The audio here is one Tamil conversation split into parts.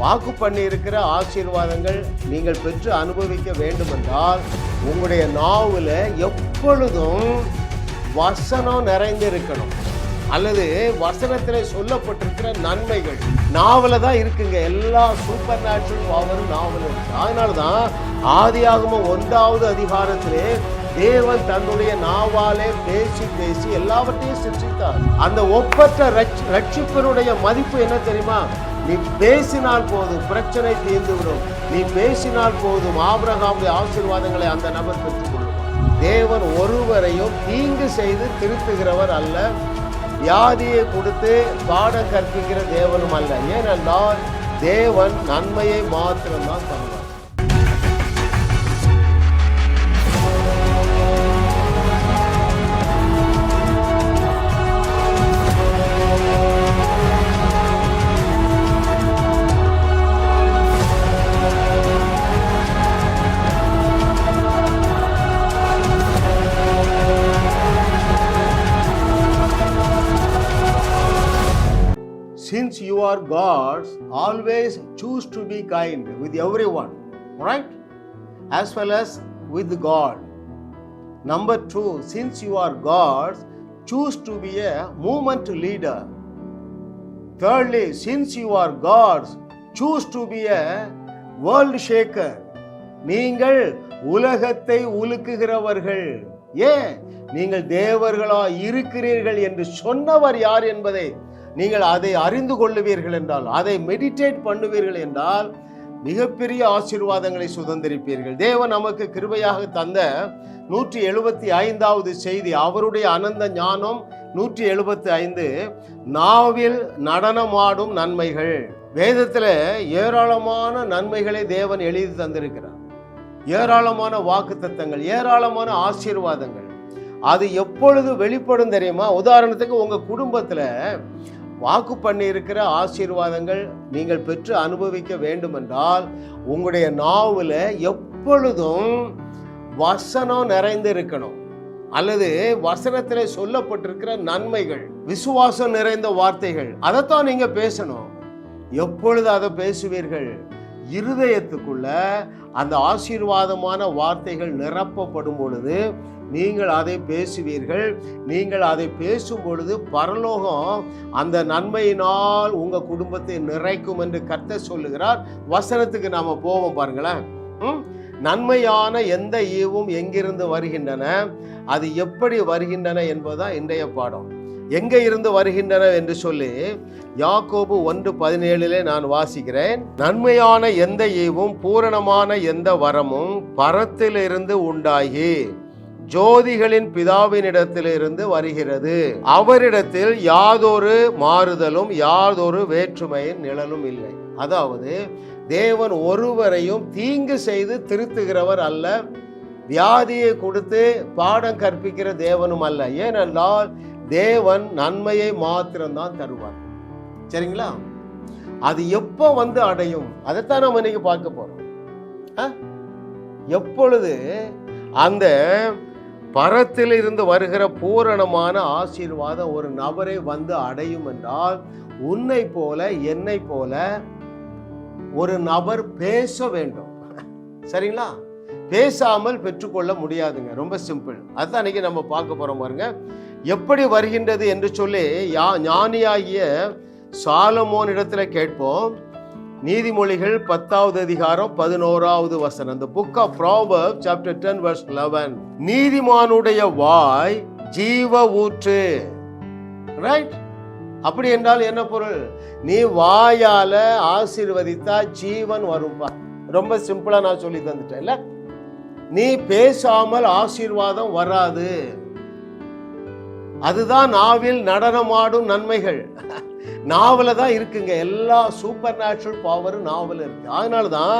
வாக்கு பண்ணி இருக்கிற ஆசீர்வாதங்கள் நீங்கள் பெற்று அனுபவிக்க வேண்டும் என்றால் உங்களுடைய நாவில் எப்பொழுதும் வசனம் நிறைந்திருக்கணும், அல்லது வசனத்தில் சொல்லப்பட்டிருக்கிற நன்மைகள் நாவல தான் இருக்குங்க. எல்லா சூப்பர் நேச்சுரல் பவரும் நாவல் இருக்கு. அதனால தான் ஆதியாகமம் 1வது அதிகாரத்திலே தேவன் தன்னுடைய நாவாலே பேசி பேசி எல்லாவற்றையும் சிருஷ்டித்தார். அந்த ஒப்பற்ற ரட்சிப்பினுடைய மதிப்பு என்ன தெரியுமா? நீ பேசினால் போதும், பிரச்சனை தீர்ந்துவிடும். நீ பேசினால் போதும், ஆபிரகாமுடைய ஆசீர்வாதங்களை அந்த நபர் பெற்றுக்கொள்வார். தேவன் ஒருவரையும் தீங்கு செய்து திருத்துகிறவர் அல்ல, வியாதியை கொடுத்து பாடம் கற்பிக்கிற தேவனும் அல்ல. ஏனென்றால் தேவன் நன்மையை மாத்திரம்தான் தருவார். Since you are God's, always choose to be kind with everyone, right? As well as with God. Number 2, since you are God's, choose to be a movement leader. Thirdly, since you are God's, choose to be a world shaker. நீங்கள் உலகத்தை உலுக்குகிறவர்கள். ஏன்? நீங்கள் தேவர்களா இருக்கிறீர்கள் என்று சொன்னவர் யார் என்பதை நீங்கள் அதை அறிந்து கொள்ளுவீர்கள் என்றால், அதை மெடிடேட் பண்ணுவீர்கள் என்றால் மிகப்பெரிய ஆசீர்வாதங்களை சுதந்திரிப்பீர்கள். தேவன் நமக்கு கிருபையாக தந்த 175வது செய்தி, அவருடைய அனந்த ஞானம் 175, நாவில் நடனமாடும் நன்மைகள். வேதத்தில் ஏராளமான நன்மைகளை தேவன் எழுதி தந்திருக்கிறார். ஏராளமான வாக்குத்தத்தங்கள், ஏராளமான ஆசீர்வாதங்கள். அது எப்பொழுது வெளிப்படும் தெரியுமா? உதாரணத்துக்கு உங்க குடும்பத்துல வாக்கு பண்ணி இருக்கிற ஆசீர்வாதங்கள் நீங்கள் பெற்று அனுபவிக்க வேண்டும் என்றால் உங்களுடைய நாவில் எப்பொழுதும் வசனம் நிறைந்து இருக்கணும், அல்லது வசனத்தில் சொல்லப்பட்டிருக்கிற நன்மைகள், விசுவாசம் நிறைந்த வார்த்தைகள், அதைத்தான் நீங்க பேசணும். எப்பொழுது அதை பேசுவீர்கள்? இருதயத்துக்குள்ள அந்த ஆசீர்வாதமான வார்த்தைகள் நிரப்பப்படும் பொழுது நீங்கள் அதை பேசுவீர்கள். நீங்கள் அதை பேசும் பொழுது பரலோகம் அந்த நன்மையினால் உங்க குடும்பத்தை நிறைக்கும் என்று கர்த்தர் சொல்லுகிறார். வசனத்துக்கு நாம போவோம் பாருங்களேன். நன்மையான எந்த ஈவும் எங்கிருந்து வருகின்றன, அது எப்படி வருகின்றன என்பதுதான் இன்றைய பாடம். எங்க இருந்து வருகின்றன என்று சொல்லி யாக்கோபு 1:17 நான் வாசிக்கிறேன். நன்மையான எந்த ஈவும் பூரணமான எந்த வரமும் பரத்திலிருந்து உண்டாகி ஜோதிகளின் பிதாவினிடத்திலிருந்து வருகிறது. அவரிடத்தில் யாதொரு மாறுதலும் யாதொரு வேற்றுமையின் நிழலும் இல்லை. அதாவது தேவன் ஒருவரையும் தீங்கு செய்து திருத்துகிறவர் அல்ல, வியாதியை கொடுத்து பாடம் கற்பிக்கிற தேவனும் அல்ல. ஏனென்றால் தேவன் நன்மையை மாத்திரம்தான் தருவார். சரிங்களா? அது எப்போ வந்து அடையும், அதைத்தான் நம்ம இன்னைக்கு பார்க்க போறோம். எப்பொழுது அந்த பரத்தில் இருந்து வருகிற பூரணமான ஆசீர்வாதம் ஒரு நபரை வந்து அடையும் என்றால், உன்னை போல என்னை போல ஒரு நபர் பேச வேண்டும். சரிங்களா? பேசாமல் பெற்றுக்கொள்ள முடியாதுங்க. ரொம்ப சிம்பிள். அதுதான் இன்னைக்கு நம்ம பார்க்க போறோம் பாருங்க. எப்படி வருகின்றது என்று சொல்லி ஞானியாகிய சாலமோன் இடத்துல கேட்போம். நீதிமொழிகள் 10வது அதிகாரம் 11வது வசனம். The book of Proverbs chapter 10 verse 11. நீதிமானுடைய வாய் ஜீவ ஊற்று. ரைட்? அப்படி என்றால் என்ன பொருள்? நீ வாயால ஆசீர்வதித்தா ஜீவன் வரும்பா. ரொம்ப சிம்பிளா நான் சொல்லி தந்துட்டேன்ல. நீ பேசாமல் ஆசீர்வாதம் வராது. அதுதான் நாவில் நடனமாடும் நன்மைகள். நாவல தான் இருக்குங்க. எல்லா சூப்பர் நேச்சுரல் பவரும் நாவல இருக்கு. அதனாலதான்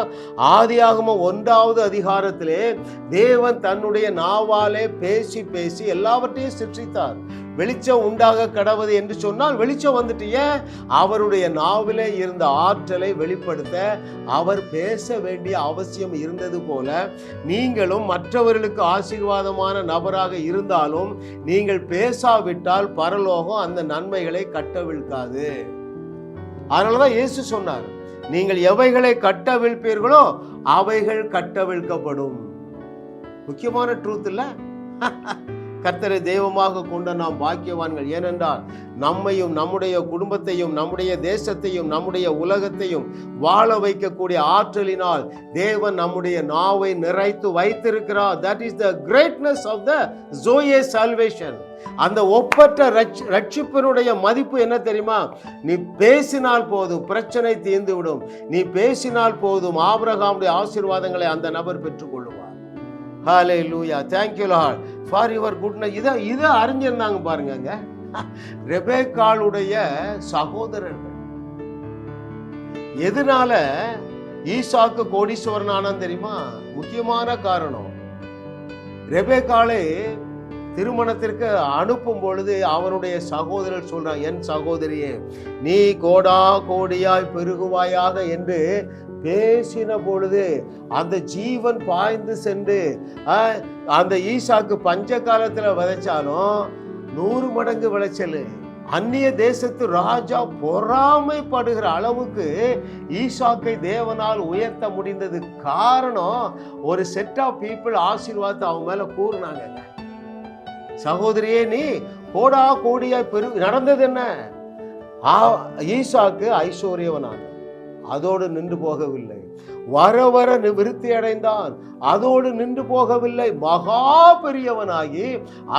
ஆதியாகமம் 1வது அதிகாரத்திலே தேவன் தன்னுடைய நாவாலே பேசி பேசி எல்லாவற்றையும் சிருஷ்டித்தார். வெளிச்சம் உண்டாக கடவுது என்று சொன்னால் வெளிச்சம் வந்துட்டு, ஏன்? அவருடைய நாவிலே இருந்த ஆற்றலை வெளிப்படுத்த அவர் பேச வேண்டிய அவசியம் இருந்தது போல நீங்களும் மற்றவர்களுக்கு ஆசீர்வாதமான நபராக இருந்தாலும் நீங்கள் பேசாவிட்டால் பரலோகம் அந்த நன்மைகளை கட்டவிழ்க்காது. அதனாலதான் இயேசு சொன்னார், நீங்கள் எவைகளை கட்டவிழ்ப்பீர்களோ அவைகள் கட்டவிழ்க்கப்படும். முக்கியமான ட்ரூத் இல்ல? கர்த்தரை தெய்வமாக கொண்ட நாம் பாக்கியவான்கள். ஏனென்றால் நம்மையும் நம்முடைய குடும்பத்தையும் நம்முடைய தேசத்தையும் நம்முடைய உலகத்தையும் வாழ வைக்கக்கூடிய ஆற்றலினால் தேவன் நம்முடைய நாவை நிறைத்து வைத்திருக்கிறார். That is the greatness of the Zoe salvation. அந்த ஒப்பற்ற ரட்சிப்பினுடைய மதிப்பு என்ன தெரியுமா? நீ பேசினால் போதும், பிரச்சனை தீர்ந்து விடும். நீ பேசினால் போதும், ஆபிரகாமுடைய ஆசீர்வாதங்களை அந்த நபர் பெற்றுக்கொள்ளுவார். ஹல்லேலூயா. Thank you Lord for your goodness. இதை அறிஞ்சிருந்தாங்க பாருங்க. ரெபெக்காளுடைய சகோதரர்கள் எதனால ஈசாக்கு கோடீஸ்வரன் ஆனான் தெரியுமா? முக்கியமான காரணம், ரெபெக்காளை திருமணத்திற்கு அனுப்பும் பொழுது அவருடைய சகோதரர் சொல்றான், என் சகோதரியே நீ கோடா கோடியாய் பெருகுவாயாக என்று பேசின பொழுது அந்த ஜீவன் பாய்ந்து சென்று அந்த ஈசாக்கு பஞ்ச காலத்துல விதைச்சாலும் 100 மடங்கு விளைச்சல். அந்நிய தேசத்து ராஜா பொறாமைப்படுகிற அளவுக்கு ஈசாக்கை தேவனால் உயர்த்த முடிந்தது. காரணம், ஒரு செட் ஆஃப் பீப்புள் ஆசீர்வாதத்தை அவங்க மேல கூறினாங்க. சகோதரியே நீ கோடா கோடியாய் நடந்தது என்ன? ஈசாக்கு ஐஸ்வர்யவனான, அதோடு நின்று போகவில்லை. வர வர விருத்தி அடைந்தான், அதோடு நின்று போகவில்லை. மகா பெரியவனாகி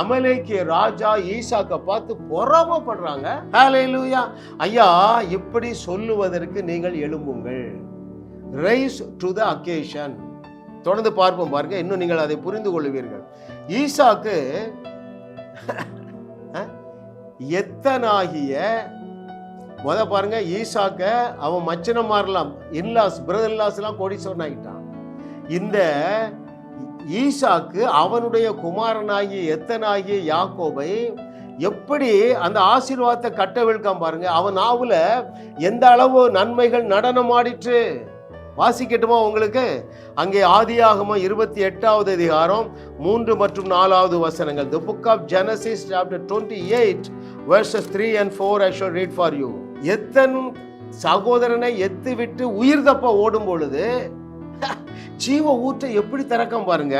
அமலேக்கிய ராஜா ஈசாக்கை பார்த்து பொறாமைப்படுறாங்க. ஹல்லேலூயா. ஐயா, இப்படி சொல்லுவதற்கு நீங்கள் எழும்புங்கள். Rise to the occasion. தொடர்ந்து பார்ப்போம் பாருங்க, இன்னும் நீங்கள் அதை புரிந்து கொள்வீர்கள். ஈசாக்கு எத்தனாகிய பாருங்க, ஈசாக்க அவன் மச்சனம் மாறலாம், இன்லாஸ் பிரதர் இன்லாஸ் எல்லாம் கோடீஸ்வரன் ஆகிட்டான். இந்த ஈசாக்கு அவனுடைய குமாரனாகிய எத்தனாகிய யாக்கோபை எப்படி அந்த ஆசீர்வாதத்தை கட்டவிழ்க்காம பாருங்க. அவன் நாவுல எந்த அளவு நன்மைகள் நடனமாடிற்று. வாசிக்கட்டுமா உங்களுக்கு? அங்கே ஆதியாகமம் 28வது அதிகாரம் 3 மற்றும் 4வது வசனங்கள். The book of Genesis chapter 28 verses 3 and 4 I shall read for you. எத்தன் சகோதரனை எத்து விட்டு உயிர் தப்ப ஓடும் பொழுது ஜீவ ஊற்றை எப்படி திறக்கம் பாருங்க.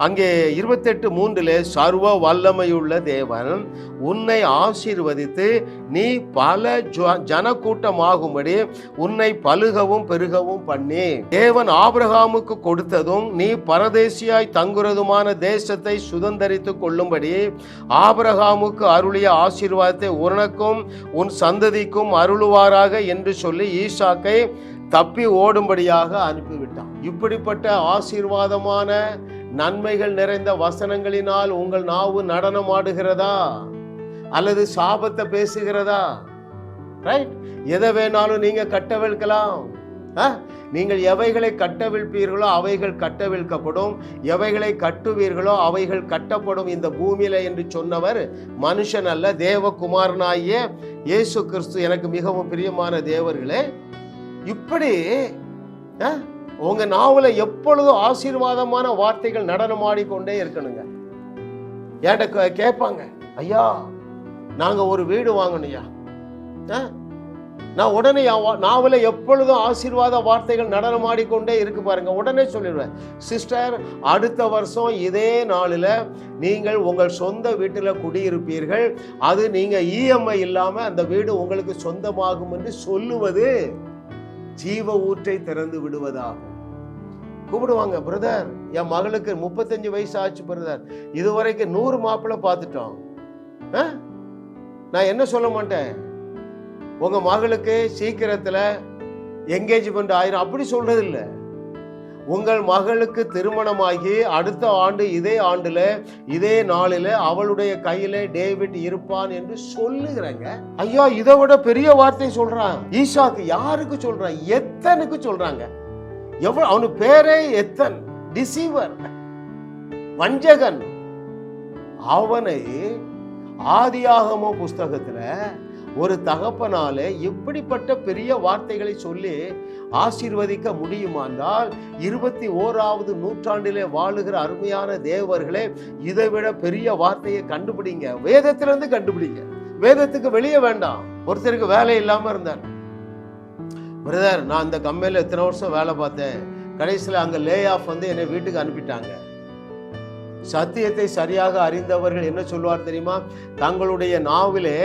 அங்கே 28:3 சர்வ வல்லமையுள்ள தேவன் உன்னை ஆசீர்வதித்து நீ பல ஜனக்கூட்டமாகும்படி உன்னை பலுகவும் பெருகவும் பண்ணி தேவன் ஆபிரகாமுக்கு கொடுத்ததும் நீ பரதேசியாய் தங்குறதுமான தேசத்தை சுதந்தரித்து கொள்ளும்படி ஆபிரகாமுக்கு அருளிய ஆசீர்வாதத்தை உனக்கும் உன் சந்ததிக்கும் அருளுவாராக என்று சொல்லி ஈசாக்கை தப்பி ஓடும்படியாக அனுப்பிவிட்டான். இப்படிப்பட்ட ஆசீர்வாதமான நன்மைகள் நிறைந்த வசனங்களினால் உங்கள் நாவு நடனமாடுகிறதா அல்லது சாபத்தை பேசுகிறதா? ரைட், எதை வேணாலும் நீங்க கட்டவிழ்க்கலாம். நீங்கள் எவைகளை கட்டவிழ்ப்பீர்களோ அவைகள் கட்டவிழ்க்கப்படும், எவைகளை கட்டுவீர்களோ அவைகள் கட்டப்படும் இந்த பூமியில என்று சொன்னவர் மனுஷன் அல்ல, தேவகுமாரனாகிய இயேசு கிறிஸ்து. எனக்கு மிகவும் பிரியமான தேவர்களே, இப்படி உங்க நாவல எப்பொழுதும் ஆசீர்வாதமான வார்த்தைகள் நடனமாடிக்கொண்டே இருக்கணுங்க. என்கிட்ட கேட்பாங்க, ஐயா நாங்க ஒரு வீடு வாங்கணும்யா. நான் உடனே நாவல எப்பொழுதும் ஆசீர்வாத வார்த்தைகள் நடனமாடிக்கொண்டே இருக்கு பாருங்க. உடனே சொல்லிடுவேன், சிஸ்டர் அடுத்த வருஷம் இதே நாளில் நீங்கள் உங்கள் சொந்த வீட்டில் குடியிருப்பீர்கள், அது நீங்க இஎம்ஐ இல்லாம அந்த வீடு உங்களுக்கு சொந்தமாகும் என்று சொல்லுவது ஜீவ ஊற்றை திறந்து விடுவதாகும். கூப்பிடுவாங்க, பிரதர் என் மகளுக்கு 35 வயசு ஆச்சு பிரதர், இதுவரைக்கும் 100 மாப்பிள்ளை பார்த்துட்டோம். நான் என்ன சொல்ல மாட்டேன், உங்க மகளுக்கு சீக்கிரத்துல என்கேஜ்மெண்ட் ஆயிரும் அப்படி சொல்றது இல்லை. உங்கள் மகளுக்கு திருமணமாகி அடுத்த ஆண்டு இதே ஆண்டுல இதே நாளில அவளுடைய கையில டேவிட் இருப்பான் என்று சொல்லுகிறாங்க. ஐயா, இதை விட பெரிய வார்த்தை சொல்றான். ஈசாக்கு யாருக்கு சொல்றான்? எத்தனுக்கு சொல்றாங்க. எவ்வளவு, அவனு பேரே எத்தன், டிசீவர், வஞ்சகன். அவனை ஆதியாகம புஸ்தகத்துல ஒரு தகப்பனாலே இப்படிப்பட்ட பெரிய வார்த்தைகளை சொல்லி ஆசீர்வதிக்க முடியுமானால் 21வது நூற்றாண்டிலே வாழுகிற அருமையான தேவர்களே, இதை விட பெரிய வார்த்தையை கண்டுபிடிங்க. வேதத்திலிருந்து கண்டுபிடிங்க, வேதத்துக்கு வெளியே வேண்டாம். ஒருத்தருக்கு வேலை இல்லாம இருந்தார், பிரதர், நான் அந்த கம்பெனியில் எத்தனை வருஷம் வேலை பார்த்தேன், கடைசியில் அங்கே லே ஆஃப் வந்து என்னை வீட்டுக்கு அனுப்பிட்டாங்க. சத்தியத்தை சரியாக அறிந்தவர்கள் என்ன சொல்வார் தெரியுமா? தங்களுடைய நாவிலே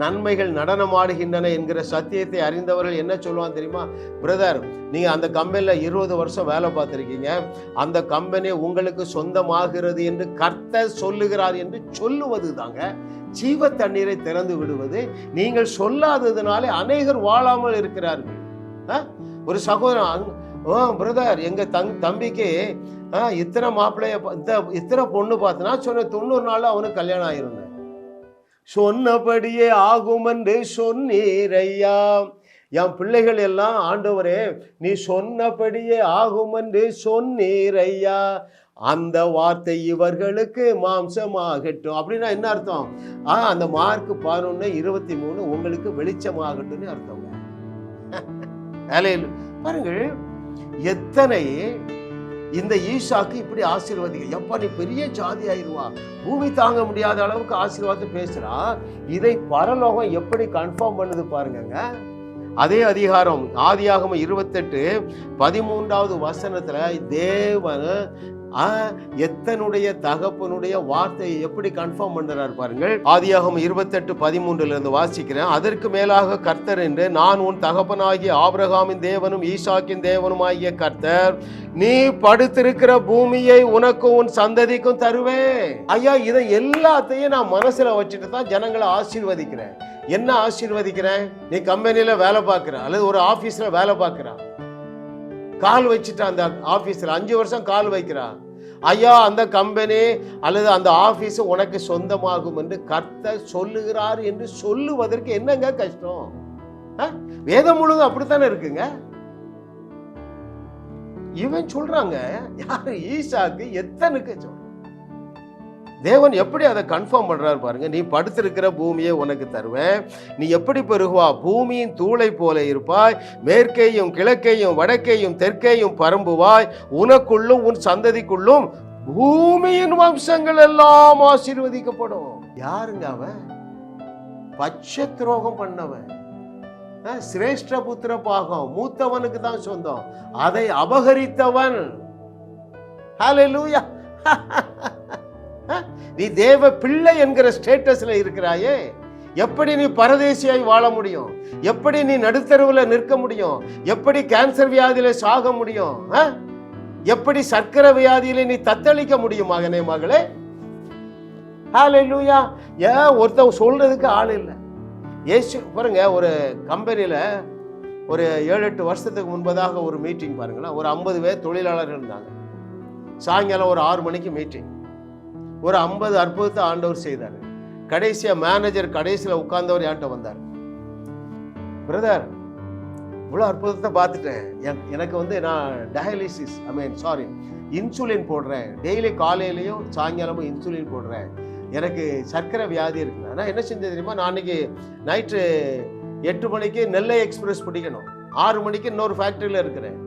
நன்மைகள் நடனமாடுகின்றன என்கிற சத்தியத்தை அறிந்தவர்கள் என்ன சொல்லுவான் தெரியுமா? பிரதர், நீங்கள் அந்த கம்பெனியில் 20 வருஷம் வேலை பார்த்துருக்கீங்க, அந்த கம்பெனி உங்களுக்கு சொந்தமாகிறது என்று கர்த்தர் சொல்லுகிறார் என்று சொல்லுவது தாங்க ஜீவ தண்ணீரை திறந்து விடுவது. நீங்கள் சொல்லாததுனாலே அநேகர் வாழாமல் இருக்கிறார்கள். ஒரு சகோதரன், பிரதர், எங்கள் தம்பிக்கு இத்தனை மாப்பிள்ளைய இத்தனை பொண்ணு பார்த்தனா சொன்ன 90 நாள் அவனுக்கு கல்யாணம் ஆயிருந்தேன். சொன்னபடியே ஆகும் என்று சொன்னீரையா. என் பிள்ளைகள் எல்லாம், ஆண்டவரே நீ சொன்னபடியே ஆகும் என்று சொன்னீரையா, அந்த வார்த்தை இவர்களுக்கு மாம்சமாகட்டும். அப்படின்னா என்ன அர்த்தம்? அந்த மார்க் 11:23 உங்களுக்கு வெளிச்சமாகட்டும்னு அர்த்தம். பாருங்கள், எத்தனை இந்த ஈசாக்கு இப்படி ஆசீர்வாதிக்க, எப்பா நீ பெரிய ஜாதி ஆயிடுவா, பூமி தாங்க முடியாத அளவுக்கு ஆசீர்வாதத்தை பேசுறா. இதை பரலோகம் எப்படி கன்ஃபார்ம் பண்ணுது பாருங்க. அதே அதிகாரம் ஆதியாகமம் 28:13 தேவன் எத்தனுடைய தகப்பனுடைய வார்த்தையை எப்படி கன்ஃபார்ம் பண்றார் பாருங்கள். ஆதியாகமம் 28:13 வாசிக்கிறேன். அதற்கு மேலாக கர்த்தர் என்று, நான் உன் தகப்பனாகிய ஆபிரகாமின் தேவனும் ஈசாக்கின் தேவனும் ஆகிய கர்த்தர், நீ படுத்திருக்கிற பூமியை உனக்கும் உன் சந்ததிக்கும் தருவேன். ஐயா, இதை எல்லாத்தையும் நான் மனசுல வச்சுட்டு தான் ஜனங்களை ஆசீர்வதிக்கிறேன். என்ன ஆசீர்வதிக்கிறேன்? நீ கம்பெனியில வேலை பார்க்கிற அல்லது ஒரு ஆபீஸ்ல வேலை பார்க்கிற, கால் வச்சுட்டு அந்த ஆபீஸ்ல 5 வருஷம் கால் வைக்கிறான். ஐயா, அந்த கம்பெனி அல்லது அந்த ஆபீஸ் உனக்கு சொந்தமாகும் என்று கர்த்தர் சொல்லுகிறார் என்று சொல்லுவதற்கு என்னங்க கஷ்டம்? வேதம் முழுவதும் அப்படித்தானே இருக்குங்க. இவன் சொல்றாங்க, யாரு? ஈசாக்கு எத்தனுக்கு சொல்ற. தேவன் எப்படி அதை கன்ஃபார்ம் பண்றாரு பாருங்க. நீ படுத்திருக்கிற பூமியை உனக்கு தருவேன், நீ எப்படி பெருகுவா, பூமியின் தூளை போல இருப்பாய், மேற்கையும் கிழக்கையும் வடக்கையும் தெற்கையும் பரம்புவாய், உனக்குள்ளும் உன் சந்ததிக்குள்ளும் பூமியின் வம்சங்கள் எல்லாம் ஆசீர்வதிக்கப்படும். யாருங்க அவன்? பட்ச துரோகம் பண்ணவன், சிரேஷ்ட புத்திர பாகம் மூத்தவனுக்கு தான் சொந்தம், அதை அபகரித்தவன். ஹல்லேலூயா. நீ தேவ பிள்ளை என்கிற ஸ்டேட்டஸ்ல இருக்கிறாயே, எப்படி நீ பரதேசியாய் வாழ முடியும்? எப்படி நீ நடுத்தருவில் நிற்க முடியும்? எப்படி கேன்சர் வியாதியில சாக முடியும்? எப்படி சர்க்கரை வியாதியில நீ தத்தளிக்க முடியும் மகனே, மகளே? ஹல்லேலூயா. ஏன் ஒருத்தன் சொல்றதுக்கு ஆள் இல்லை. ஏசு பாருங்க, ஒரு கம்பெனியில ஒரு 7-8 வருஷத்துக்கு முன்பதாக ஒரு மீட்டிங் பாருங்களேன். ஒரு 50 பேர் தொழிலாளர்கள் இருந்தாங்க. சாயங்காலம் ஒரு 6 மணிக்கு மீட்டிங். ஒரு 50 அற்புதத்தை ஆண்டவர் செய்தார். கடைசியா மேனேஜர் கடைசியில் உட்கார்ந்தவர் என்கிட்ட வந்தார். பிரதர், இவ்வளோ அற்புதத்தை பார்த்துட்டேன், எனக்கு நான் டயாலிசிஸ் இன்சுலின் போடுறேன், டெய்லி காலையிலையும் சாயங்காலமும் இன்சுலின் போடுறேன், எனக்கு சர்க்கரை வியாதி இருக்குங்க. ஆனால் என்ன செஞ்சது தெரியுமா? நான் அன்னைக்கு நைட்டு 8 மணிக்கு நெல்லை எக்ஸ்பிரஸ் பிடிக்கணும், 6 மணிக்கு இன்னொரு ஃபேக்டரியில் இருக்கிறேன்.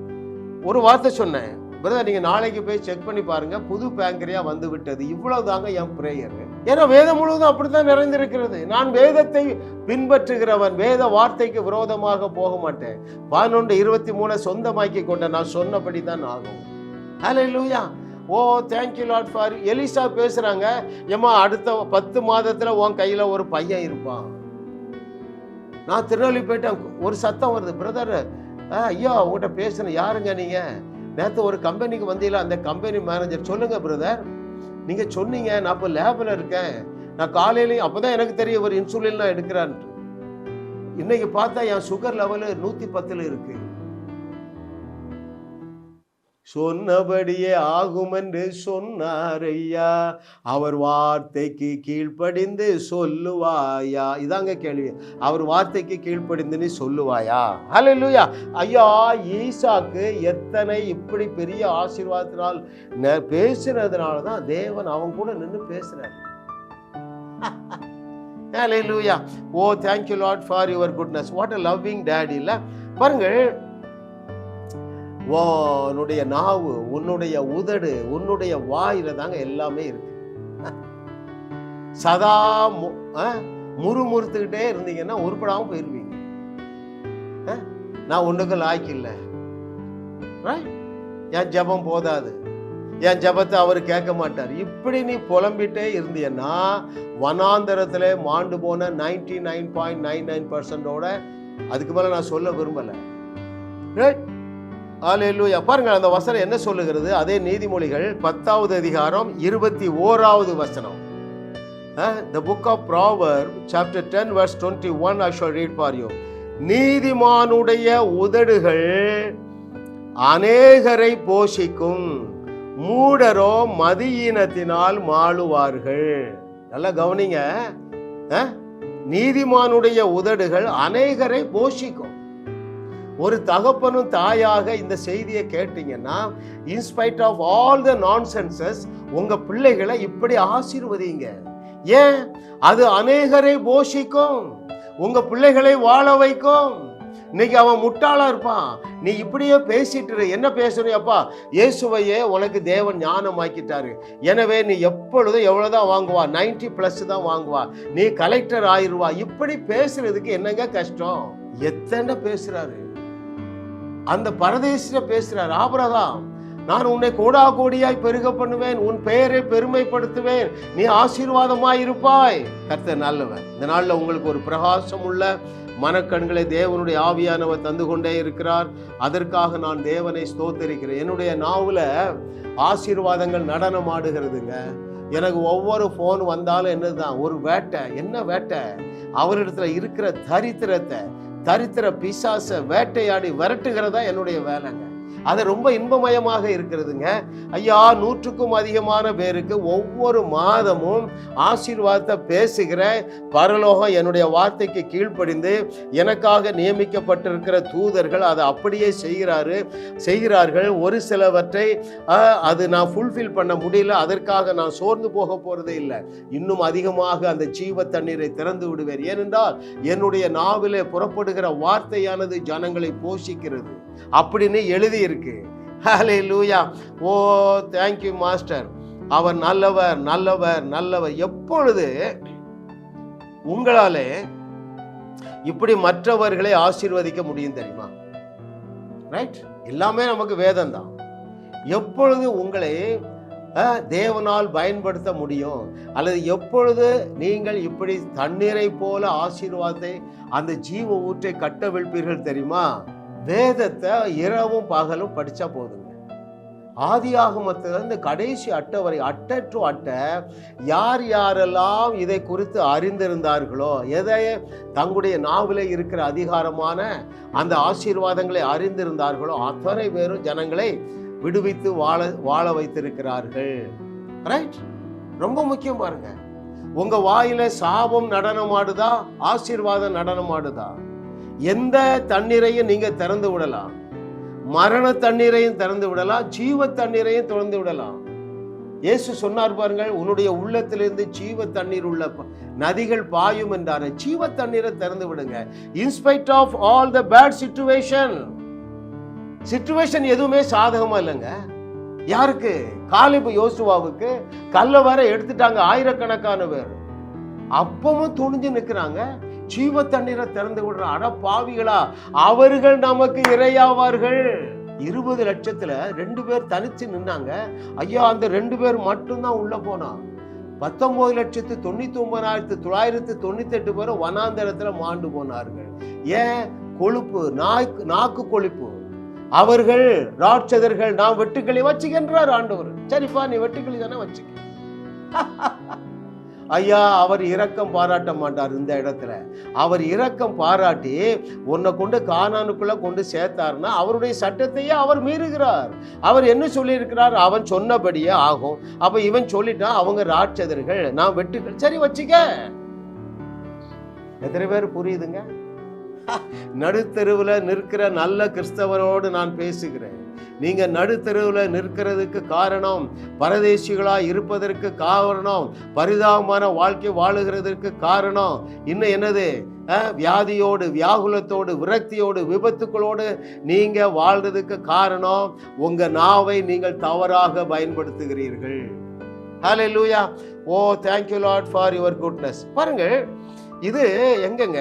ஒரு வார்த்தை சொன்னேன், பிரதர் நீங்கள் நாளைக்கு போய் செக் பண்ணி பாருங்க, புது பேங்கரியா வந்து விட்டது. இவ்வளவு தாங்க என் பிரேயர். ஏன்னா வேதம் முழுவதும் அப்படித்தான் நிறைந்திருக்கிறது. நான் வேதத்தை பின்பற்றுகிறவன், வேத வார்த்தைக்கு விரோதமாக போக மாட்டேன். 11:23 சொந்தமாக்கி கொண்ட நான் சொன்னபடி தான் ஆகும். ஹல்லேலூயா. Oh thank you lord for. Elisha பேசுறாங்க, ஏமா அடுத்த 10 மாதத்துல உன் கையில ஒரு பையன் இருப்பான். நான் திருநெல்வேலி போயிட்டேன், ஒரு சத்தம் வருது, பிரதர் ஐயா உங்கள்கிட்ட பேசுறேன். யாருங்க நீங்க? நேற்று ஒரு கம்பெனிக்கு வந்தீங்களா? அந்த கம்பெனி மேனேஜர். சொல்லுங்க பிரதர், நீங்க சொன்னீங்க, நான் இப்போ லேபில் இருக்கேன், நான் காலையிலையும் அப்போதான் எனக்கு தெரியும் ஒரு இன்சுலின்லாம் எடுக்கிறான்ட்டு. இன்னைக்கு பார்த்தா என் சுகர் லெவலு 110 இருக்கு. சொன்னபடியே ஆகும் என்று சொன்னார் ஐயா, அவர் வார்த்தைக்கு கீழ்ப்படிந்து சொல்லுவாயா? இதாங்க கேள்வி. அவர் வார்த்தைக்கு கீழ்ப்படிந்து நீ சொல்லுவாயா? ஹல்லேலூயா. ஐயா, ஈசாக்கு எத்தனை இப்படி பெரிய ஆசீர்வாதத்தினால் பேசுனதுனால தான் தேவன் அவன் கூட நின்று பேசுறாரு. Hallelujah. Oh thank you lord for your goodness. What a loving daddy. இல்ல பாருங்கள், உன்னுடைய நாவு, உன்னுடைய உதடு, உன்னுடைய வாயில தாங்க எல்லாமே இருக்கு. சதா முறுமுறுத்துக்கிட்டே இருந்தீங்கன்னா உருப்படாம போயிருவீங்க. நான் ஒண்ணுக்கு லாய்க்கு இல்லை, என் ஜெபம் போதாது, என் ஜெபத்தை அவர் கேட்க மாட்டார், இப்படி நீ புலம்பிட்டே இருந்தீன்னா வனாந்தரத்துல மாண்டு போன 99.99% அதுக்கு மேல நான் சொல்ல விரும்பல. அல்லேலூயா. பாருங்க அந்த வசனம் என்ன சொல்லுகிறது. அதே நீதிமொழிகள் 10வது அதிகாரம் 21வது வசனம். The book of Proverbs chapter 10 verse 21 I shall read for you. நீதிமானுடைய உதடுகள் அநேகரை போஷிக்கும், மூடரோ மதியீனத்தினால் மாளுவார்கள். நல்லா கவனிங்க. நீதிமானுடைய உதடுகள் அநேகரை போஷிக்கும். ஒரு தகப்பனும் தாயாக இந்த செய்தியை கேட்டீங்கன்னா, இன்ஸ்பைட் ஆஃப் ஆல் த நான்சென்சஸ் உங்க பிள்ளைகளை இப்படி ஆசீர்வதிங்க. ஏன்? அது அநேகரை போஷிக்கும், உங்க பிள்ளைகளை வாழ வைக்கும். இன்னைக்கு அவன் முட்டாளா இருப்பான், நீ இப்படியே பேசிட்டு என்ன பேசணும், அப்பா இயேசுவையே உனக்கு தேவன் ஞானமாக்கிட்டாரு, எனவே நீ எப்பொழுதும் எவ்வளவுதான் வாங்குவா, 90+ தான் வாங்குவா, நீ கலெக்டர் ஆயிருவா. இப்படி பேசுறதுக்கு என்னங்க கஷ்டம்? எத்தனை பேசுறாரு அந்த பரதேசில பேசுறாரு. ஆபிரகாம், நான் உன்னை கோடா கோடியாய் பெருக பண்ணுவேன், உன் பெயரை பெருமைப்படுத்துவேன், நீ ஆசீர்வாதமாய் இருப்பாய். கர்த்தர் நல்லவர். இந்த நாள்ல உங்களுக்கு ஒரு பிரகாசம் உள்ள மனக்கண்களை தேவனுடைய ஆவியானவர் தந்து கொண்டே இருக்கிறார். அதற்காக நான் தேவனை ஸ்தோத்தரிக்கிறேன். என்னுடைய நாவுல ஆசீர்வாதங்கள் நடனம் ஆடுகிறதுங்க. எனக்கு ஒவ்வொரு போன் வந்தாலும் என்னதுதான் ஒரு வேட்டை. என்ன வேட்டை? அவரிடத்துல இருக்கிற தரித்திர பிசாச வேட்டையாடி விரட்டுகிறதா என்னுடைய வேலைங்க. அது ரொம்ப இன்பமயமாக இருக்கிறதுங்க. ஐயா, 100க்கும் அதிகமான பேருக்கு ஒவ்வொரு மாதமும் ஆசீர்வாதத்தை பேசுகிற பரலோகம் என்னுடைய வார்த்தைக்கு கீழ்ப்படிந்து எனக்காக நியமிக்கப்பட்டிருக்கிற தூதர்கள் அதை அப்படியே செய்கிறார்கள். ஒரு சிலவற்றை அது நான் ஃபுல்ஃபில் பண்ண முடியல, அதற்காக நான் சோர்ந்து போக போறதே இல்லை. இன்னும் அதிகமாக அந்த ஜீவ தண்ணீரை திறந்து விடுவேன். ஏனென்றால் என்னுடைய நாவிலே புறப்படுகிற வார்த்தையானது ஜனங்களை போஷிக்கிறது அப்படின்னு எழுதி இருக்கு. Hallelujah. Oh thank you master. அவர் நல்லவர் நல்லவர் நல்லவர். எப்பொழுது உங்களாலே இப்படி மற்றவர்களை ஆசீர்வதிக்க முடியும் தெரியுமா? ரைட்? எல்லாமே நமக்கு வேதம் தான். எப்பொழுது உங்களை தேவனால் பயன்படுத்த முடியும், அல்லது எப்பொழுது நீங்கள் இப்படி தண்ணீரை போல ஆசீர்வாதத்தை அந்த ஜீவ ஊற்றை கட்டவிழ்ப்பீர்கள் தெரியுமா? வேதத்தை இரவும் பகலும் படிச்சா போதுங்க. ஆதியாகமத்திலிருந்து கடைசி அட்டை வரை, அட்டை டு அட்டை, யார் யாரெல்லாம் இதை குறித்து அறிந்திருந்தார்களோ, எதை தங்களுடைய நாவிலே இருக்கிற அதிகாரமான அந்த ஆசீர்வாதங்களை அறிந்திருந்தார்களோ அத்தனை பேரும் ஜனங்களை விடுவித்து வாழ வைத்திருக்கிறார்கள். ரைட்? ரொம்ப முக்கியம் பாருங்க. உங்க வாயில சாபம் நடனமாடுதா, ஆசீர்வாதம் நடனமாடுதா? எந்த தண்ணீரையும் நீங்க திறந்து விடலாம், மரண தண்ணீரையும் திறந்து விடலாம், ஜீவ தண்ணீரையும் திறந்து விடலாம். இயேசு சொன்னார் பாருங்கள், உன்னுடைய உள்ளத்திலிருந்து ஜீவ தண்ணீர் உள்ள நதிகள் பாயும் என்றாரு. ஜீவ தண்ணீரை திறந்து விடுங்க. In spite of all the bad situation எதுவுமே சாதகமா இல்லைங்க. யாருக்கு? காலேப் யோசுவாவுக்கு கல்ல வர எடுத்துட்டாங்க, ஆயிரக்கணக்கான பேர். அப்பவும் துணிஞ்சு நிற்கிறாங்க. ஜீவ தண்ணீரை திறந்து விடுற அட பாவிகளா, அவர்கள் நமக்கு இரையாவார்கள். 20 லட்சத்துல 2 பேர் தனிச்சு நின்னாங்க. ஐயா, அந்த 2 பேர் மட்டும்தான் உள்ள போனா. 19,99,998 பேர் வனாந்தரத்துல மாண்டு போனார்கள். ஏன்? கொழுப்பு, நாக்கு கொழுப்பு. அவர்கள் ராட்சதர்கள். நான் வெட்டுக்கிளி வச்சுக்கின்றார் ஆண்டவர். சரிப்பா, நீ வெட்டுக்கிளி தானே வச்சுக்க. ஐயா, அவர் இரக்கம் பாராட்ட மாட்டார். இந்த இடத்துல அவர் இரக்கம் பாராட்டி உன்னை கொண்டு கானானுக்குள்ள கொண்டு சேர்த்தாருன்னா அவருடைய சட்டத்தையே அவர் மீறுகிறார். அவர் என்ன சொல்லி இருக்கிறார்? அவன் சொன்னபடியே ஆகும். அப்ப இவன் சொல்லிட்டான், அவங்க ராட்சதர்கள், நான் வெட்டுக்கள். சரி வச்சுக்க. எத்தனை பேர் புரியுதுங்க? நடுத்தெருவில் நிற்கிற நல்ல கிறிஸ்தவரோடு நான் பேசுகிறேன். நீங்க நடுத்தெருவில் நிற்கிறதுக்கு காரணம், பரதேசிகளா இருப்பதற்கு காரணம், பரிதாபமான வாழ்க்கை வாழுகிறதுக்கு காரணம் இன்னும் என்னது? வியாதியோடு, வியாகுலத்தோடு, விரக்தியோடு, விபத்துக்களோடு நீங்க வாழ்றதுக்கு காரணம் உங்க நாவை நீங்கள் தவறாக பயன்படுத்துகிறீர்கள். ஹல்லேலூயா. ஓ thank you Lord for your goodness. பாருங்கள், இது எங்கங்க?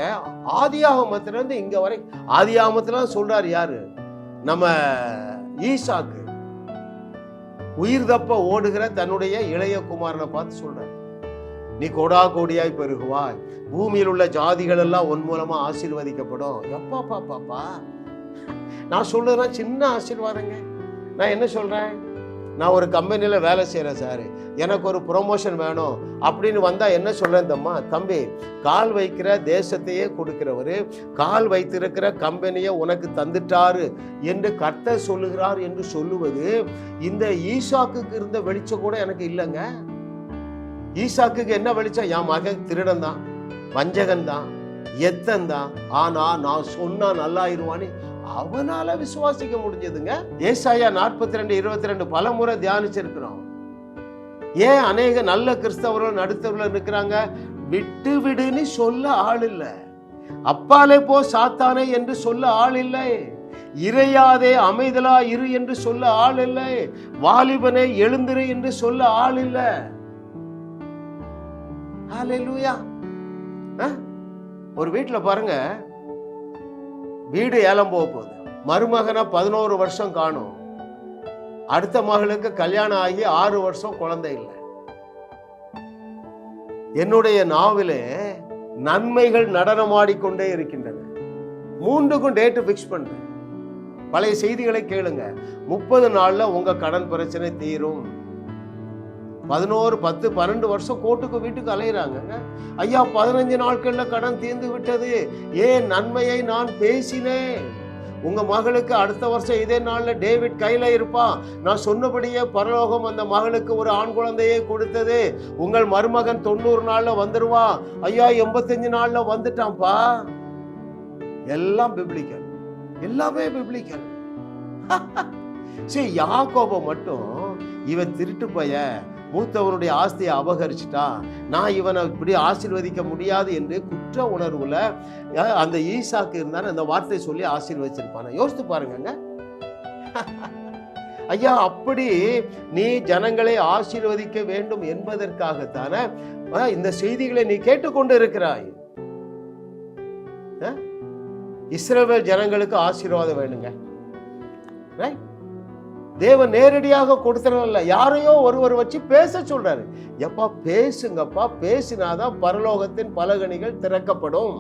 ஆதியாகமத்திலிருந்து இங்க வரை. ஆதியாகமத்துல சொல்றாரு யாரு? நம்ம ஈசாக்கு உயிர் தப்ப ஓடுகிற தன்னுடைய இளைய குமாரனை பார்த்து சொல்றாரு, நீ கோடா கோடியாய் பெருகுவாய், பூமியில் உள்ள ஜாதிகள் எல்லாம் உன் மூலமா ஆசீர்வதிக்கப்படும். எப்பா பாப்பா, நான் சொல்றதுனா சின்ன ஆசீர்வாதங்க. நான் என்ன சொல்றேன்? நான் ஒரு கம்பெனியில வேலை செய்யறேன் சார், எனக்கு ஒரு ப்ரொமோஷன் வேணும் அப்படின்னு வந்தா என்ன சொல்றேன்? தம்பி, கால் வைக்கிற தேசத்தையே கொடுக்கிறவரு கால் வைத்திருக்கிற கம்பெனியை உனக்கு தந்துட்டாரு என்று கர்த்தர் சொல்லுகிறார் என்று சொல்லுவது, இந்த ஈசாக்குக்கு இருந்த வெளிச்சம் கூட எனக்கு இல்லைங்க. ஈசாக்குக்கு என்ன வெளிச்சம்? என் மகன் திருடன் தான், வஞ்சகன் தான், எத்தன் தான், ஆனா நான் சொன்னா நல்லாயிருவான்னு அவனால விசுவாசிக்க முடிஞ்சதுங்க. ஏசாயா 42:22 பல முறை தியானிச்சிருக்கிறோம். ஏன் அநேக நல்ல கிறிஸ்தவர்கள் நடுத்தவர்கள் இருக்கிறாங்க? விட்டு விடுன்னு சொல்ல ஆள் இல்ல, அப்பாலே போ சாத்தானே என்று சொல்ல ஆள் இல்லை, இறையாதே அமைதலா இரு என்று சொல்ல ஆள் இல்லை, வாலிபனே எழுந்திரு என்று சொல்ல ஆள் இல்லை. ஹல்லேலூயா. ஒரு வீட்டுல பாருங்க, வீடு ஏலம் போக போகுது, மருமகனை 11 வருஷம் காணும், அடுத்த மகளுக்கு கல்யாணம் ஆகி 6 வருஷம் குழந்தை இல்லை. என்னுடைய நாவிலே நன்மைகள் நடனமாடிக்கொண்டே இருக்கின்றன. 3க்கும் டேட்டு பிக்ஸ் பண்றேன். பழைய செய்திகளை கேளுங்க. 30 நாள்ல உங்க கடன் பிரச்சனை தீரும். 11, 10, 12 வருஷம் கோர்ட்டுக்கு வீட்டுக்கு அலையிறாங்க. ஐயா 15 நாட்கள்ல கடன் தீர்ந்து விட்டது, ஏன் நன்மையை நான் பேசினேன். உங்க மகளுக்கு அடுத்த வருஷம் இதே நாள்ல டேவிட் கையில இருப்பான், நான் சொன்னபடியே பரலோகம் அந்த மகளுக்கு ஒரு ஆண் குழந்தையை கொடுத்தது. உங்கள் மருமகன் 90 நாள்ல வந்துருவான். ஐயா 85 நாள்ல வந்துட்டான்ப்பா. எல்லாம் பிப்ளிக்கல், எல்லாமே பிப்ளிக்கல். சரி, யாக்கோபை மட்டும் இவன் திருட்டு பைய, மூத்தவனுடைய ஆஸ்தியை அபகரிச்சுட்டா, நான் இவனை இப்படி ஆசீர்வதிக்க முடியாது என்று குற்ற உணர்வுல அந்த ஈசாக்கு இருந்தாலும் அந்த வார்த்தை சொல்லி ஆசீர்வதிச்சிருப்பான. யோசித்து பாருங்க ஐயா. அப்படி நீ ஜனங்களை ஆசீர்வதிக்க வேண்டும் என்பதற்காகத்தான இந்த செய்திகளை நீ கேட்டுக்கொண்டு இருக்கிறாய். இஸ்ரவேல் ஜனங்களுக்கு ஆசீர்வாதம் வேணுங்க. தேவன் நேரடியாக கொடுத்தல, யாரையோ ஒருவர் வச்சு பேச சொல்றாரு. எப்பா பேசுங்கப்பா, பேசினாதான் பரலோகத்தின் பலகணிகள் திறக்கப்படும்.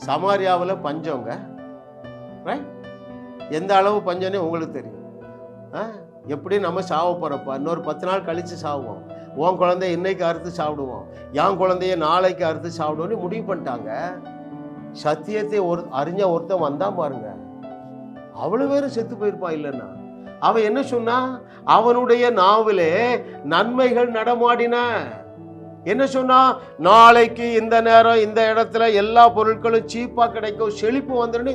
சமாரியாவில் பஞ்சங்க, எந்த அளவு பஞ்சம்னு உங்களுக்கு தெரியும். எப்படி நம்ம சாவ போறப்பா, இன்னொரு 10 நாள் கழிச்சு சாவுவோம், உன் குழந்தைய இன்னைக்கு அறுத்து சாப்பிடுவோம், என் குழந்தைய நாளைக்கு அறுத்து சாப்பிடுவோம்னு முடிவு பண்ணிட்டாங்க. சத்தியத்தை அறிஞ்ச ஒருத்தன் வந்தா பாருங்க, அவ்வளவு பேரும் செத்து போயிருப்பா. இல்லைன்னா அவன் என்ன சொன்னா, அவனுடைய நாவிலே நன்மைகள் நடமாடின. என்ன சொன்னா, நாளைக்கு இந்த நேரம் இந்த இடத்துல எல்லா பொருட்களும் சீப்பா கிடைக்கும், செழிப்பு வந்துன்னு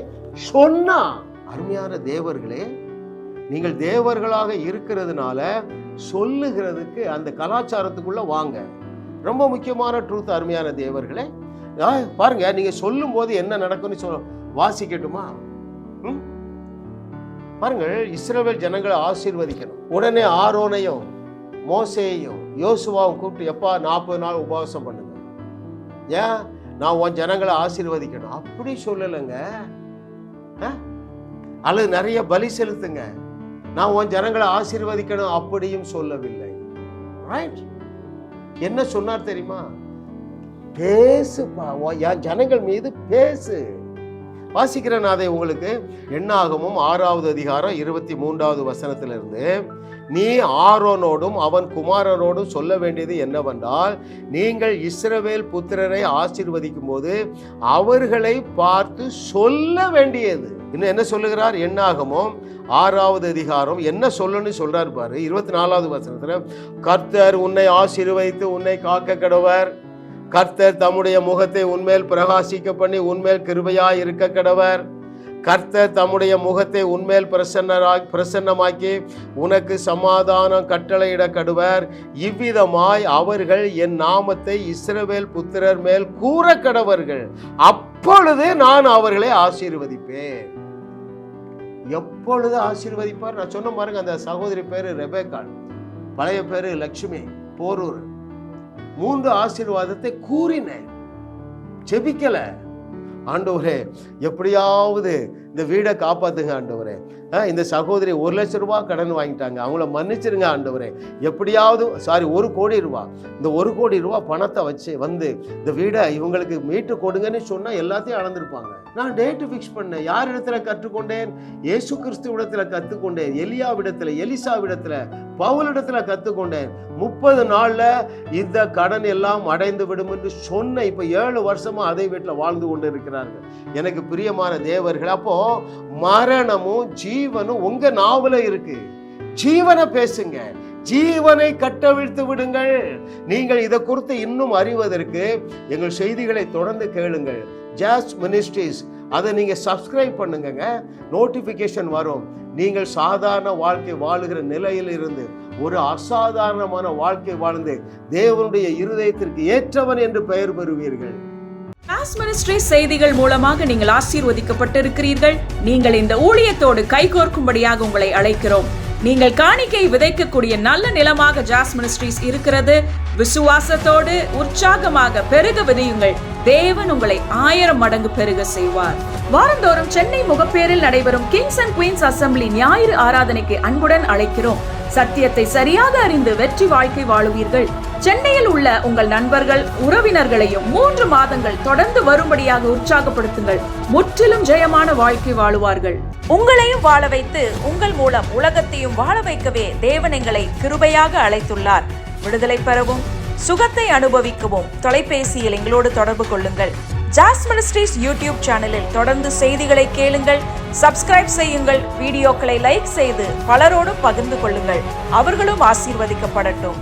சொன்னா. அருமையான தேவர்களே, நீங்கள் தேவர்களாக இருக்கிறதுனால சொல்லுகிறதுக்கு அந்த கலாச்சாரத்துக்குள்ள வாங்க. ரொம்ப முக்கியமான ட்ரூத். அருமையான தேவர்களே, பாருங்க, நீங்க சொல்லும் போது என்ன நடக்கும்னு வாசிக்கட்டுமா? பாருங்கள், இஸ்ரவேல் ஜனங்களை ஆசீர்வதிக்கணும். உடனே ஆரோனையும் மோசேயையும் யோசுவாவும் கூப்பிட்டு, எப்பா 40 நாள் உபவாசம் பண்ணுங்க, ஏன் நான் உன் ஜனங்களை ஆசீர்வதிக்கணும் அப்படி சொல்லலைங்க. அல்லது நிறைய பலி செலுத்துங்க, நான் உன் ஜனங்களை ஆசீர்வதிக்கணும் அப்படியும் சொல்லவில்லை. என்ன சொன்னார் தெரியுமா? பேசுப்பா, என் ஜனங்கள் மீது பேசு. வாசிக்கிறேன் அதை உங்களுக்கு. எண்ணாகமும் 6வது அதிகாரம் 23வது வசனத்திலிருந்து, நீ ஆரோனோடும் அவன் குமாரனோடும் சொல்ல வேண்டியது என்னவென்றால், நீங்கள் இஸ்ரவேல் புத்திரரை ஆசீர்வதிக்கும் போது அவர்களை பார்த்து சொல்ல வேண்டியது. இன்னும் என்ன சொல்லுகிறார்? எண்ணாகமும் 6வது அதிகாரம் என்ன சொல்லணும்னு சொல்றாரு பாரு. 24வது வசனத்துல, கர்த்தர் உன்னை ஆசீர்வதித்து உன்னை காக்க கடவர், கர்த்தர் தம்முடைய முகத்தை உன்மேல் பிரகாசிக்க பண்ணி உன்மேல் கிருபையாய் இருக்க கடவர், கர்த்தர் தம்முடைய முகத்தை உன்மேல் பிரசன்னமாக்கி உனக்கு சமாதானம் கட்டளையிட கடுவர், இவ்விதமாய் அவர்கள் என் நாமத்தை இஸ்ரவேல் புத்திரர் மேல் கூற கடவர்கள், அப்பொழுது நான் அவர்களை ஆசீர்வதிப்பேன். எப்பொழுது ஆசீர்வதிப்பார்? நான் சொன்ன பாருங்க, அந்த சகோதரி பேரு ரெபேக்காள், பழைய பேரு லட்சுமி, போரூர். 3 ஆசீர்வாதத்தை கூறினேன், ஜெபிக்கல. ஆண்டவரே எப்படியாவது இந்த வீடை காப்பாத்துங்க ஆண்டவரே. இந்த சகோதரி 1 லட்சம் ரூபாய் கடன் வாங்கிட்டாங்க, அவங்கள மன்னிச்சிருங்க ஆண்டவரே. எப்படியாவது 1 கோடி ரூபாய், இந்த 1 கோடி ரூபாய் பணத்தை வச்சு வந்து இந்த வீடை இவங்களுக்கு மீட்டு கொடுங்கன்னு சொன்னா எல்லாத்தையும் அளந்திருப்பாங்க. நான் டேட்டு ஃபிக்ஸ் பண்ணேன். யார் இடத்துல கற்றுக்கொண்டேன்? இயேசு கிறிஸ்துவிடத்துல கற்றுக்கொண்டேன், எலியாவிடத்துல, எலிசாவிடத்துல, பவுலிடத்துல கற்றுக்கொண்டேன். 30 நாள்ல இந்த கடன் எல்லாம் அடைந்து விடும் என்று சொன்ன இப்ப 7 வருஷமா அதே வீட்டில் வாழ்ந்து கொண்டு இருக்கிறார்கள். எனக்கு பிரியமான தேவர்கள், அப்போ மரணமும் ஜீவனும் உங்க நாவல இருக்கு. ஜீவனை பேசுங்க, ஜீவனை கட்டவிழ்த்து விடுங்கள். நீங்கள் இதை குறித்து இன்னும் அறிவதற்கு எங்கள் செய்திகளை தொடர்ந்து கேளுங்கள். ஜாஸ் மினிஸ்ட்ரீஸ், அதை நீங்க சப்ஸ்கிரைப் பண்ணுங்க, நோட்டிபிகேஷன் வரும். நீங்கள் சாதாரண வாழ்க்கை வாழுகிற நிலையில் இருந்து ஒரு அசாதாரணமான வாழ்க்கை வாழ்ந்து தேவனுடைய இருதயத்திற்கு ஏற்றவன் என்று பெயர் பெறுவீர்கள். ஜாஸ் மினிஸ்ட்ரீஸ் செய்திகள் மூலமாக நீங்கள் ஆசீர்வதிக்கப்பட்டிருக்கிறீர்கள். நீங்கள் இந்த ஊழியத்தோடு கைகோர்க்கும்படியாக உங்களை அழைக்கிறோம். நீங்கள் காணிக்கை விதைக்கக்கூடிய நல்ல நிலமாக ஜாஸ் மினிஸ்ட்ரீஸ் இருக்கிறது. விசுவாசத்தோடு உற்சாகமாக பெருக விதையுங்கள். தேவன் உங்களை 1000 மடங்கு பெருக செய்வார். வாரந்தோறும் சென்னை முகப்பேரில் நடைபெறும் கிங்ஸ் அண்ட் குயின்ஸ் அசெம்பிளி ஞாயிறு ஆராதனைக்கு அன்புடன் அழைக்கிறோம். சத்தியத்தை சரியாக அறிந்து வெற்றி வாழ்க்கை வாழுவீர்கள். சென்னையில் உள்ள உங்கள் நண்பர்கள், உறவினர்களையும் 3 மாதங்கள் தொடர்ந்து வரும்படியாக உற்சாகப்படுத்துங்கள். முற்றிலும் ஜெயமான வாழ்க்கை வாழுவார்கள். உங்களையும் வாழ வைத்து உங்கள் மூலம் உலகத்தையும் வாழ வைக்கவே தேவன் எங்களை கிருபையாக அழைத்துள்ளார். விடுதலை பெறவும் சுகத்தை அனுபவிக்கவும் தொலைபேசியில் எங்களோடு தொடர்பு கொள்ளுங்கள். ஜாஸ் மினிஸ்ட்ரீஸ் யூடியூப் சேனலில் தொடர்ந்து செய்திகளை கேளுங்கள், சப்ஸ்கிரைப் செய்யுங்கள், வீடியோக்களை லைக் செய்து பலரோடும் பகிர்ந்து கொள்ளுங்கள். அவர்களும் ஆசீர்வதிக்கப்படட்டும்.